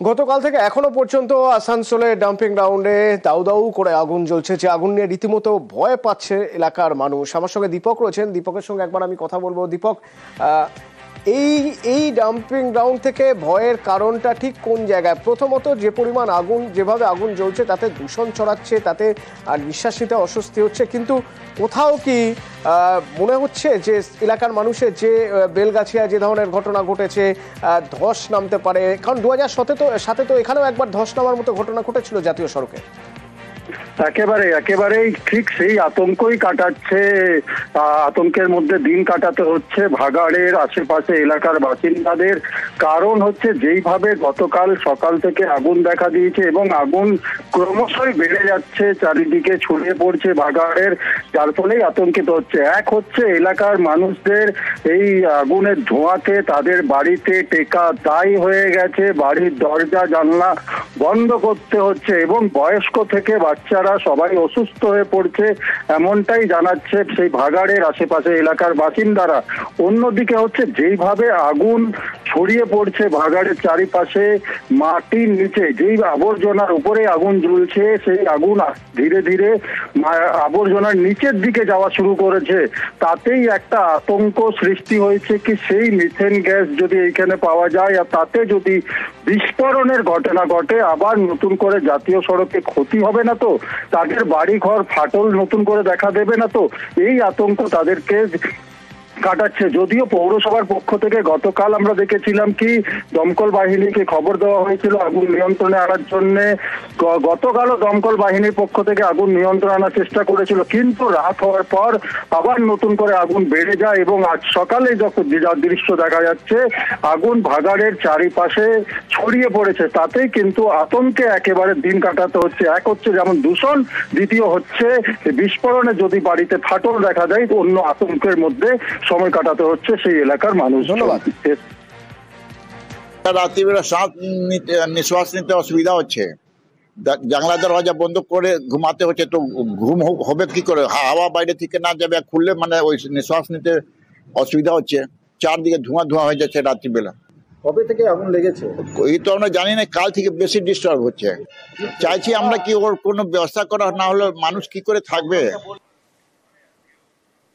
গতকাল থেকে এখনো পর্যন্ত আসানসোলের ডাম্পিং গ্রাউন্ডে দাউ দাউ করে আগুন জ্বলছে, যে আগুন নিয়ে রীতিমতো ভয় পাচ্ছে এলাকার মানুষ। আমার সঙ্গে দীপক রয়েছেন, দীপকের সঙ্গে একবার আমি কথা বলবো। দীপক, এই এই ডাম্পিং গ্রাউন্ড থেকে ভয়ের কারণটা ঠিক কোন জায়গায়? প্রথমত, যে পরিমাণ আগুন, যেভাবে আগুন জ্বলছে তাতে দূষণ ছড়াচ্ছে, তাতে আর নিঃশ্বাস নিতে অস্বস্তি হচ্ছে, কিন্তু কোথাও কি মনে হচ্ছে যে এলাকার মানুষের যে বেলগাছিয়ায় যে ধরনের ঘটনা ঘটেছে, ধস নামতে পারে? কারণ 2017 তো এখানেও একবার ধস নামার মতো ঘটনা ঘটেছিল জাতীয় সড়কে। একেবারেই ঠিক সেই আতঙ্কই কাটাচ্ছে, আতঙ্কের মধ্যে দিন কাটাতে হচ্ছে ভাগাড়ের আশেপাশে এলাকার বাসিন্দাদের। কারণ হচ্ছে যেইভাবে গতকাল সকাল থেকে আগুন দেখা দিয়েছে এবং আগুন ক্রমশই বেড়ে যাচ্ছে, চারিদিকে ছড়িয়ে পড়ছে ভাগাড়ের, যার ফলেই আতঙ্কিত হচ্ছে। এক হচ্ছে এলাকার মানুষদের এই আগুনের ধোঁয়াতে তাদের বাড়িতে টেকা দায় হয়ে গেছে, বাড়ির দরজা জানলা বন্ধ করতে হচ্ছে এবং বয়স্ক থেকে বাচ্চারা সবাই অসুস্থ হয়ে পড়ছে, এমনটাই জানাচ্ছে সেই ভাগাড়ের আশেপাশে এলাকার বাসিন্দারা। অন্যদিকে হচ্ছে যেইভাবে আগুন ছড়িয়ে পড়ছে ভাগাড়ের চারিপাশে, মাটির নিচে যেই আবর্জনার উপরে আগুন জ্বলছে, সেই আগুন ধীরে ধীরে আবর্জনার নিচের দিকে যাওয়া শুরু করেছে। তাতেই একটা আতঙ্ক সৃষ্টি হয়েছে কি সেই মিথেন গ্যাস যদি এইখানে পাওয়া যায় আর তাতে যদি বিস্ফোরণের ঘটনা ঘটে, আবার নতুন করে জাতীয় সড়কে ক্ষতি হবে না তো? তাদের বাড়ি ঘর ফাটল নতুন করে দেখা দেবে না তো? এই আতঙ্ক তাদেরকে কাটাচ্ছে। যদিও পৌরসভার পক্ষ থেকে গতকাল আমরা দেখেছিলাম কি দমকল বাহিনীকে খবর দেওয়া হয়েছিল আগুন নিয়ন্ত্রণে আনার জন্য। গতকালও দমকল বাহিনীর পক্ষ থেকে আগুন নিয়ন্ত্রণে আনার চেষ্টা করেছিল, কিন্তু রাত হওয়ার পর আবার নতুন করে আগুন বেড়ে যায় এবং আজ সকালে যখন যা দৃশ্য দেখা যাচ্ছে আগুন ভাগাড়ের চারিপাশে ছড়িয়ে পড়েছে, তাতেই কিন্তু আতঙ্কে একেবারে দিন কাটাতে হচ্ছে। এক হচ্ছে যেমন দূষণ, দ্বিতীয় হচ্ছে বিস্ফোরণে যদি বাড়িতে ফাটল দেখা যায়, অন্য আতঙ্কের মধ্যে সময় কাটাতে হচ্ছে সেই এলাকার মানুষ। ধন্যবাদ। রাত্রিবেলা নিঃশ্বাস নিতে অসুবিধা হচ্ছে, জানলা দরজা বন্ধ করে ঘুমাতে হচ্ছে, তো ঘুম হবে কি করে? হাওয়া বাইরে থেকে না যাবে, খুললে মানে ওই নিঃশ্বাস নিতে অসুবিধা হচ্ছে। চারদিকে ধোঁয়া ধোঁয়া হয়ে যাচ্ছে রাত্রিবেলা। কবে থেকে আগুন লেগেছে এই তো আমরা জানি না, কাল থেকে বেশি ডিস্টার্ব হচ্ছে। চাইছি আমরা কি ওর কোনো ব্যবস্থা করা না হলে মানুষ কি করে থাকবে।